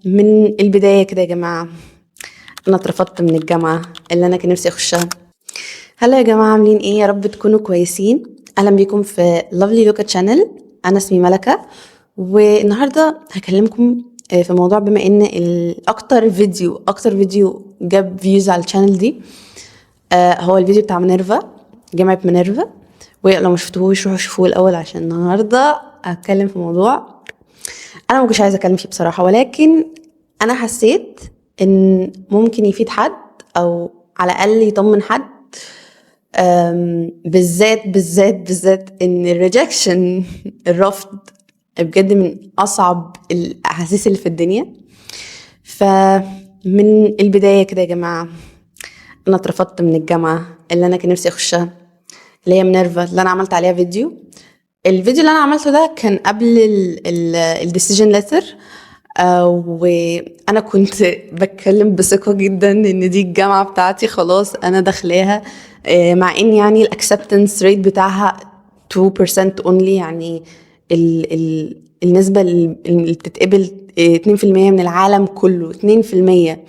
من البداية كده يا جماعة، أنا اترفضت من الجامعة اللي أنا كان نفسي أخشها. هلا يا جماعة، عاملين إيه؟ يا رب تكونوا كويسين. أهلا بيكم في لافلي لوكا تشانل. أنا اسمي ملكة، والنهاردة هكلمكم في موضوع، بما إن أكتر فيديو جاب فيوز على الشانل دي هو الفيديو بتاع مينيرفا، جامعة مينيرفا. ولو ما شفتوهوش روحوا شوفوه الأول، عشان النهاردة هتكلم في موضوع انا ما كنتش عايزه اتكلم فيه بصراحه، ولكن انا حسيت ان ممكن يفيد حد، او على الاقل يطمن حد. بالذات ان الريجكشن الرفض بجد من اصعب الاحاسيس اللي في الدنيا. فمن البدايه كده يا جماعه، انا اترفضت من الجامعه اللي انا كان نفسي اخشها، اللي هي مينيرفا، اللي انا عملت عليها فيديو. الفيديو اللي انا عملته ده كان قبل الديسيجن ليتر، وانا كنت بتكلم بثقه جدا ان دي الجامعه بتاعتي، خلاص انا داخلاها. مع ان يعني الاكسبتنس ريت بتاعها 2% only، يعني النسبه اللي بتتقبل 2% من العالم كله، 2%.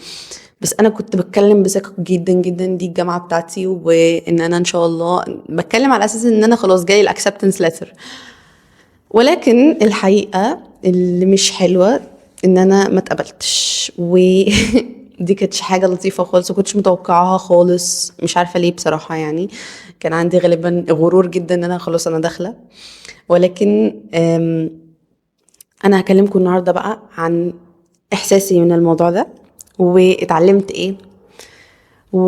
بس انا كنت بتكلم بثقه جدا جدا دي الجامعه بتاعتي، وان انا ان شاء الله بتكلم على اساس ان انا خلاص جاي الاكسبتنس ليتر. ولكن الحقيقة اللي مش حلوة ان انا ما اتقبلتش، ودي كانتش حاجة لطيفة خالص، وكنتش متوقعاها خالص، مش عارفة ليه بصراحة. يعني كان عندي غالبا غرور جدا ان انا خلاص انا داخلة. ولكن انا هكلمكم النهاردة بقى عن احساسي من الموضوع ده، واتعلمت ايه و...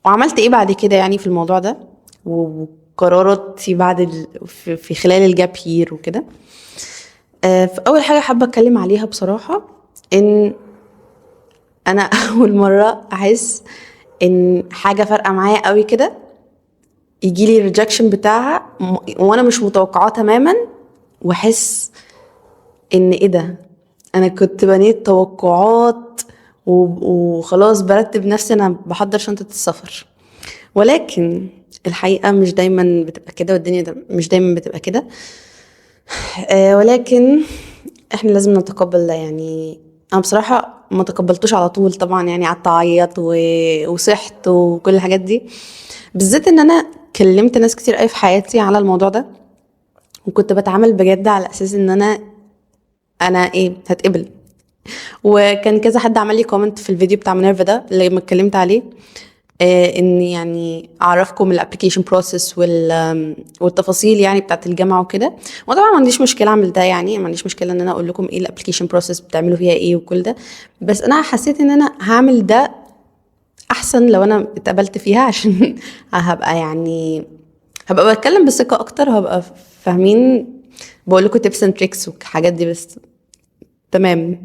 وعملت ايه بعد كده يعني في الموضوع ده، وقراراتي بعد في خلال الجاب هير وكده. فأول حاجة حابة أتكلم عليها بصراحة، إن أنا أول مرة أحس إن حاجة فارقة معايا قوي كده يجيلي الريجكشن بتاعها وأنا مش متوقعاه تماما، وأحس إن إيه ده، أنا كنت بنيت توقعات وخلاص برتب نفسي أنا بحضر شنطة السفر. ولكن الحقيقة مش دايما بتبقى كده، والدنيا مش دايما بتبقى كده. ولكن احنا لازم نتقبل ده. يعني انا بصراحة ما تقبلتوش على طول طبعا، يعني قعدت اعيط وصحت وكل الحاجات دي، بالذات ان انا كلمت ناس كتير قوي في حياتي على الموضوع ده، وكنت بتعامل بجد على اساس ان انا ايه هتقبل. وكان كذا حد عمل لي كومنت في الفيديو بتاع مينيرفا ده اللي ما اتكلمت عليه، ان يعني اعرفكم الابلكيشن بروسيس والتفاصيل يعني بتاعت الجامعه وكده. وطبعا ما عنديش مشكله اعمل ده، يعني ما عنديش مشكله ان انا اقول لكم ايه الابلكيشن بروسيس بتعملوا فيها ايه وكل ده. بس انا حسيت ان انا هعمل ده احسن لو انا اتقبلت فيها، عشان هبقى يعني هبقى بتكلم بثقه اكتر، هبقى فاهمين بقول لكم تيبس اند تريكس والحاجات دي. بس تمام.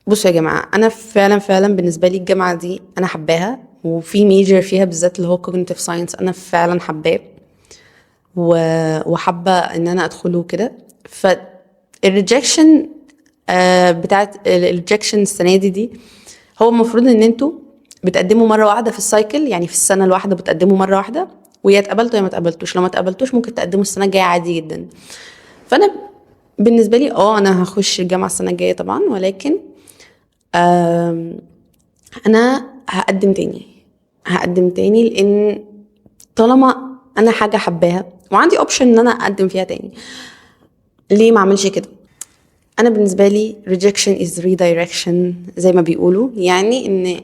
بصوا يا جماعة، أنا فعلا بالنسبة لي الجامعة دي أنا حباها، وفي ميجر فيها بالذات اللي هو cognitive science أنا فعلا حباه، وحابة إن أنا أدخله كده. فالريجكشن بتاعت الريجكشن السنة دي هو المفروض إن انتوا بتقدموا مرة واحدة في السايكل، يعني في السنة الواحدة بتقدموا مرة واحدة، ويا اتقبلتوا يا ما اتقبلتوش. لو ما اتقبلتوش ممكن تقدموا السنة الجاية عادي جدا. فأنا بالنسبة لي أنا هخش الجامعة السنة الجاية طبعا، ولكن انا هقدم تاني لان طالما انا حاجه حباها وعندي اوبشن ان انا اقدم فيها تاني، ليه ما اعملش كده؟ انا بالنسبه لي rejection is redirection زي ما بيقولوا، يعني ان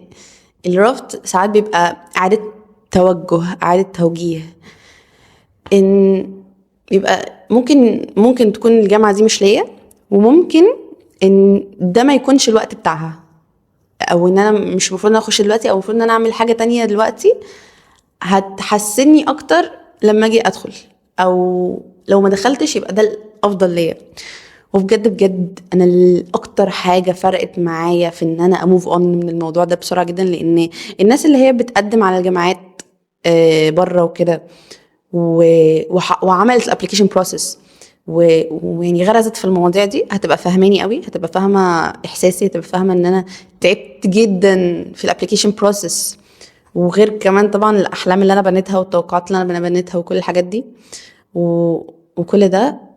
الرفض ساعات بيبقى اعاده توجيه. ان يبقى ممكن تكون الجامعه دي مش ليا، وممكن ان ده ما يكونش الوقت بتاعها، او ان انا مش المفروض ان انا اخش دلوقتي، او المفروض ان انا اعمل حاجه تانية دلوقتي هتحسني اكتر لما اجي ادخل، او لو ما دخلتش يبقى ده الافضل ليا. وبجد انا الاكتر حاجه فرقت معايا في ان انا اموف اون من الموضوع ده بسرعه جدا، لان الناس اللي هي بتقدم على الجامعات بره وكده وعملت الابلكيشن بروسيس ويعني غرزت في المواضيع دي، هتبقى فاهماني قوي، هتبقى فاهمه احساسي، هتبقى فاهمه ان انا تعبت جدا في الابلكيشن بروسيس، وغير كمان طبعا الاحلام اللي انا بنيتها والتوقعات اللي انا بنيتها وكل الحاجات دي وكل ده.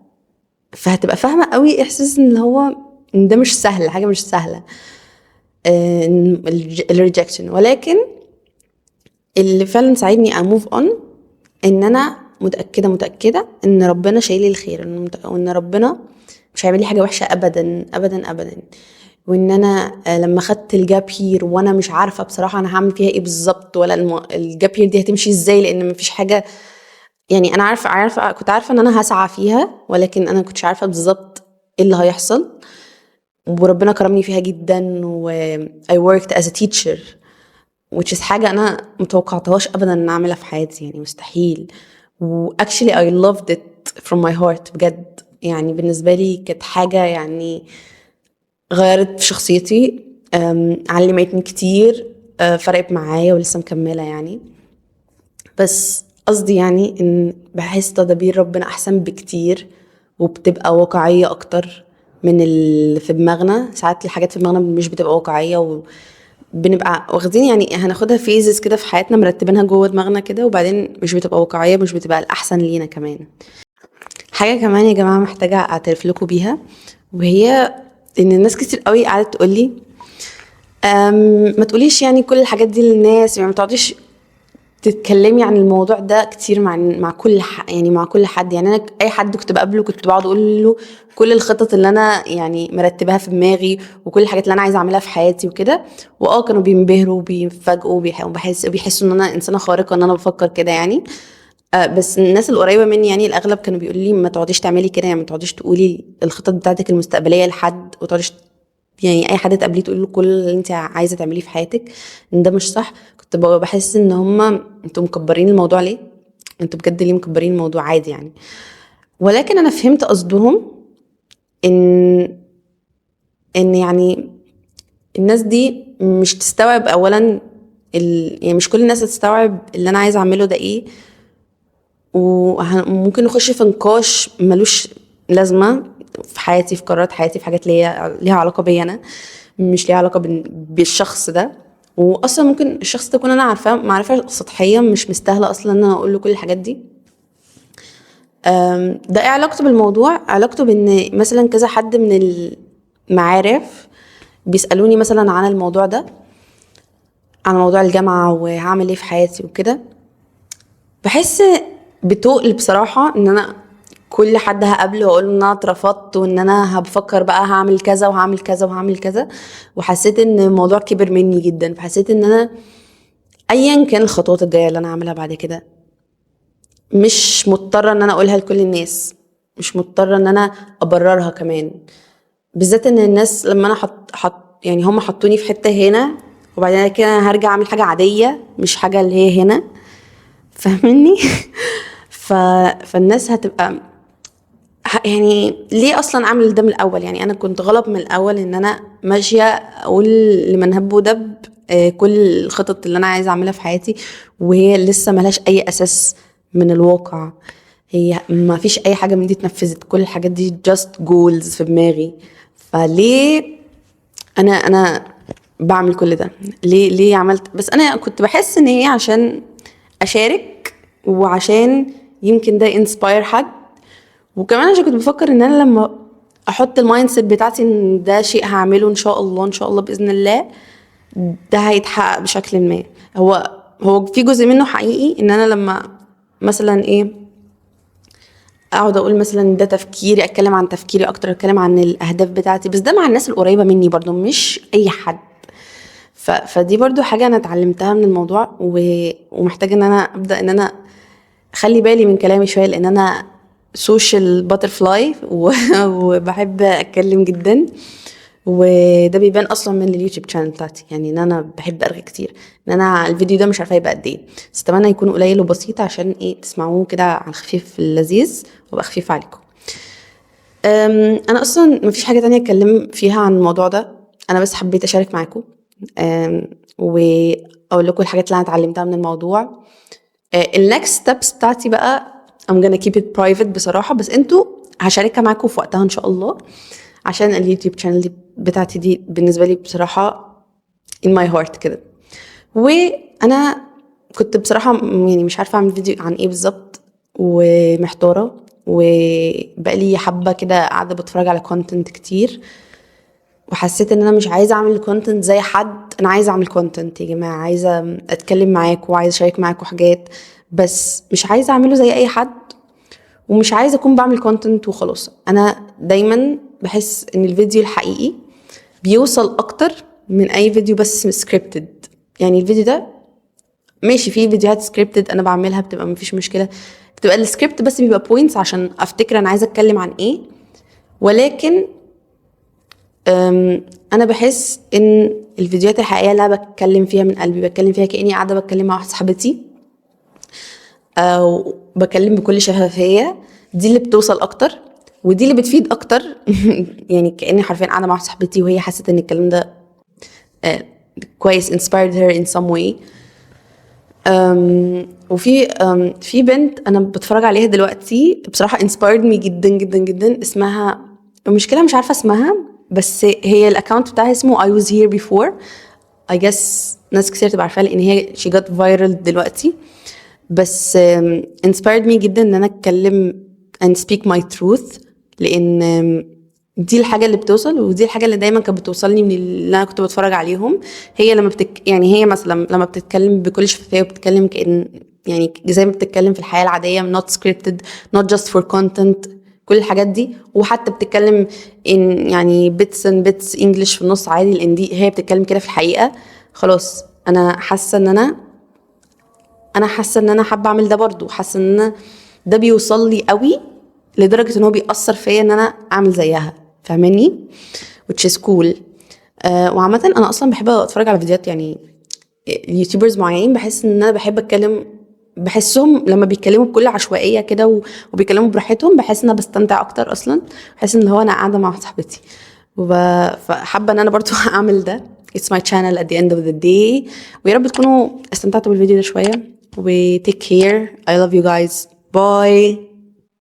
فهتبقى فاهمه قوي احساس ان هو ان ده مش سهل، حاجه مش سهله، الريجكشن. ولكن اللي فعلا ساعدني اموف اون ان انا متاكده ان ربنا شايل لي الخير، وان ربنا مش هيعمل لي حاجه وحشه ابدا ابدا ابدا. وان انا لما خدت الجاب هير وانا مش عارفه بصراحه انا هعمل فيها ايه بالظبط، ولا الجاب هير دي هتمشي ازاي، لان مفيش حاجه يعني انا عارفه كنت عارفه ان انا هسعى فيها، ولكن انا كنتش عارفه بالظبط ايه اللي هيحصل. وربنا كرمني فيها جدا، و I worked as a teacher which is حاجة أنا متوقعتهاش أبدا أن أعملها في حياتي، يعني مستحيل. و actually I loved it from my heart بجد. يعني بالنسبة لي كانت حاجة يعني غيرت في شخصيتي، علمتني كتير، فرقت معايا ولسه مكملة يعني. بس قصدي يعني ان بحس تدابير ربنا احسن بكتير، وبتبقى واقعية اكتر من اللي في دماغنا. ساعات الحاجات في دماغنا مش بتبقى واقعية، وبنبقى واخدين يعني هناخدها فيزز كده في حياتنا مرتبينها جوه دماغنا كده، وبعدين مش بتبقى واقعية، مش بتبقى الاحسن لينا كمان. حاجة كمان يا جماعة محتاجة اعترف لكم بيها، وهي ان الناس كتير قوي قعدت تقولي ما تقوليش يعني كل الحاجات دي للناس، يعني ما تقعديش تتكلمي عن الموضوع ده كتير مع كل يعني مع كل حد. يعني انا اي حد كنت بقابله كنت بقعد اقول له كل الخطط اللي انا يعني مرتباها في دماغي، وكل الحاجات اللي انا عايزه اعملها في حياتي وكده. كانوا بينبهروا وبيفاجئوا وبيحسوا ان انا انسانه خارقه ان انا بفكر كده يعني. بس الناس القريبه مني يعني الاغلب كانوا بيقولوا لي ما تقعديش تعملي كده، يعني ما تقعديش تقولي الخطط بتاعتك المستقبليه لحد، وتقعديش يعني اي حد تقابليه تقول له كل اللي انت عايزه تعمليه في حياتك، ان ده مش صح. كنت بحس ان هما انتوا مكبرين الموضوع ليه، انتوا بجد ليه مكبرين الموضوع عادي يعني. ولكن انا فهمت قصدهم، ان يعني الناس دي مش تستوعب اولا يعني مش كل الناس هتستوعب اللي انا عايزه اعمله ده ايه. وممكن نخش في نقاش ملوش لازمه في حياتي، في قرارات حياتي، في حاجات ليها علاقه بيا انا، مش ليها علاقه بالشخص ده. واصلا ممكن الشخص ده اكون انا عارفاه معرفه سطحيه، مش مستاهله اصلا ان انا اقول له كل الحاجات دي. ده ايه علاقته بالموضوع؟ علاقته بان مثلا كذا حد من المعارف بيسالوني مثلا عن الموضوع ده، عن موضوع الجامعه وهعمل ايه في حياتي وكده. بحس بتقل بصراحه ان انا كل حد هقابله واقول ان انا اترفضت، وان انا بفكر بقى هعمل كذا وهعمل كذا وهعمل كذا. وحسيت ان الموضوع كبر مني جدا، فحسيت ان انا ايا كان الخطوات الجايه اللي انا اعملها بعد كده مش مضطره ان انا اقولها لكل الناس، مش مضطره ان انا ابررها كمان. بالذات ان الناس لما انا يعني هم حطوني في حته هنا، وبعدين كده هرجع اعمل حاجه عاديه مش حاجه اللي هي هنا، فاهمني؟ فالناس هتبقى يعني ليه اصلا اعمل ده من الاول؟ يعني انا كنت غلط من الاول ان انا ماشيه اقول لمن هب ودب كل الخطط اللي انا عايزه اعملها في حياتي، وهي لسه ملهاش اي اساس من الواقع. هي ما فيش اي حاجه من دي اتنفذت، كل الحاجات دي just goals في دماغي. فليه انا بعمل كل ده؟ ليه عملت؟ بس انا كنت بحس ان هي عشان اشارك، وعشان يمكن ده انسباير حد. وكمان عشان كنت بفكر ان انا لما احط المايند سيت بتاعتي ان ده شيء هعمله ان شاء الله، ان شاء الله باذن الله ده هيتحقق بشكل ما. هو في جزء منه حقيقي، ان انا لما مثلا اقعد اقول مثلا ده تفكيري، اتكلم عن تفكيري اكتر، اتكلم عن الاهداف بتاعتي، بس ده مع الناس القريبه مني برضو مش اي حد. فدي برضو حاجه انا اتعلمتها من الموضوع، ومحتاجه ان انا ابدا ان انا اخلي بالي من كلامي شويه، لان انا سوشيال باترفلاي وبحب اتكلم جدا. وده بيبان اصلا من اليوتيوب شانل بتاعتي، يعني ان انا بحب ارغي كتير. ان انا الفيديو ده مش عارفه يبقى قد ايه، بس اتمنى يكون قليل وبسيط عشان تسمعوه كده على الخفيف اللذيذ، وابقى خفيف عليكم. انا اصلا مفيش حاجه تانية اتكلم فيها عن الموضوع ده، انا بس حبيت اشارك معاكم واقول لكم الحاجات اللي انا اتعلمتها من الموضوع. النكست ستيبس بتاعتي بقى I'm gonna keep it private بصراحة، بس انتوا هشاركها معاكم في وقتها ان شاء الله، عشان اليوتيوب شانل دي بتاعتي دي بالنسبة لي بصراحة in my heart كده. وانا كنت بصراحة يعني مش عارفة اعمل فيديو عن ايه بالظبط، ومحتارة، وبقالي حبة كده قاعدة بتفرج على كونتنت كتير، وحسيت ان انا مش عايزه اعمل كونتنت زي حد. انا عايزه اعمل كونتنت يا جماعه، عايزه اتكلم معاكم وعايزه اشارك معاكم حاجات، بس مش عايزه اعمله زي اي حد، ومش عايزه اكون بعمل كونتنت وخلاص. انا دايما بحس ان الفيديو الحقيقي بيوصل اكتر من اي فيديو بس سكريبتد. يعني الفيديو ده ماشي، فيه فيديوهات سكريبتد انا بعملها بتبقى مفيش مشكله، بتبقى السكريبت بس بيبقى بوينتس عشان افتكر انا عايزه اتكلم عن ايه. ولكن انا بحس ان الفيديوهات الحقيقيه اللي انا بتكلم فيها من قلبي، بتكلم فيها كاني قاعده بتكلم مع واحده صاحبتي، او بكلم بكل شفافيه، دي اللي بتوصل اكتر ودي اللي بتفيد اكتر. يعني كاني حرفيا قاعده مع واحده صاحبتي وهي حست ان الكلام ده كويس، inspired her in some way. وفي في بنت انا بتفرج عليها دلوقتي بصراحه inspired me جدا جدا جدا، اسمها، المشكله مش عارفه اسمها، بس هي الاكونت بتاعها اسمه I was here before. I guess ناس كتير تبقى عارفاها لان هي she got viral دلوقتي. بس inspired me جدا ان انا اتكلم and speak my truth، لان دي الحاجه اللي بتوصل، ودي الحاجه اللي دايما كانت بتوصلني من اللي انا كنت بتفرج عليهم. هي لما يعني هي مثلا لما بتتكلم بكل شفافيه وبتتكلم كأن يعني زي ما بتتكلم في الحياه العاديه، not scripted not just for content، كل الحاجات دي. وحتى بتتكلم ان يعني bits and bits English في النص عادي، لان دي هي بتتكلم كده في الحقيقه. خلاص انا حاسه ان انا حاسه ان انا حابه اعمل ده برضو، حاسه ان انا ده بيوصل لي قوي لدرجه ان هو بيأثر فيا ان انا اعمل زيها، فاهماني؟ which is cool. وعامه انا اصلا بحب اتفرج على فيديوهات يعني اليوتيوبرز معينين، بحس ان انا بحب اتكلم، بحسهم لما بيتكلموا بكل عشوائيه كده وبيتكلموا براحتهم، بحس ان انا بستمتع اكتر اصلا، بحس ان هو انا قاعده مع صاحبتي فحابه ان انا برضو اعمل ده. It's my channel at the end of the day. ويا رب تكونوا استمتعتوا بالفيديو ده شويه و take care. I love you guys. Bye.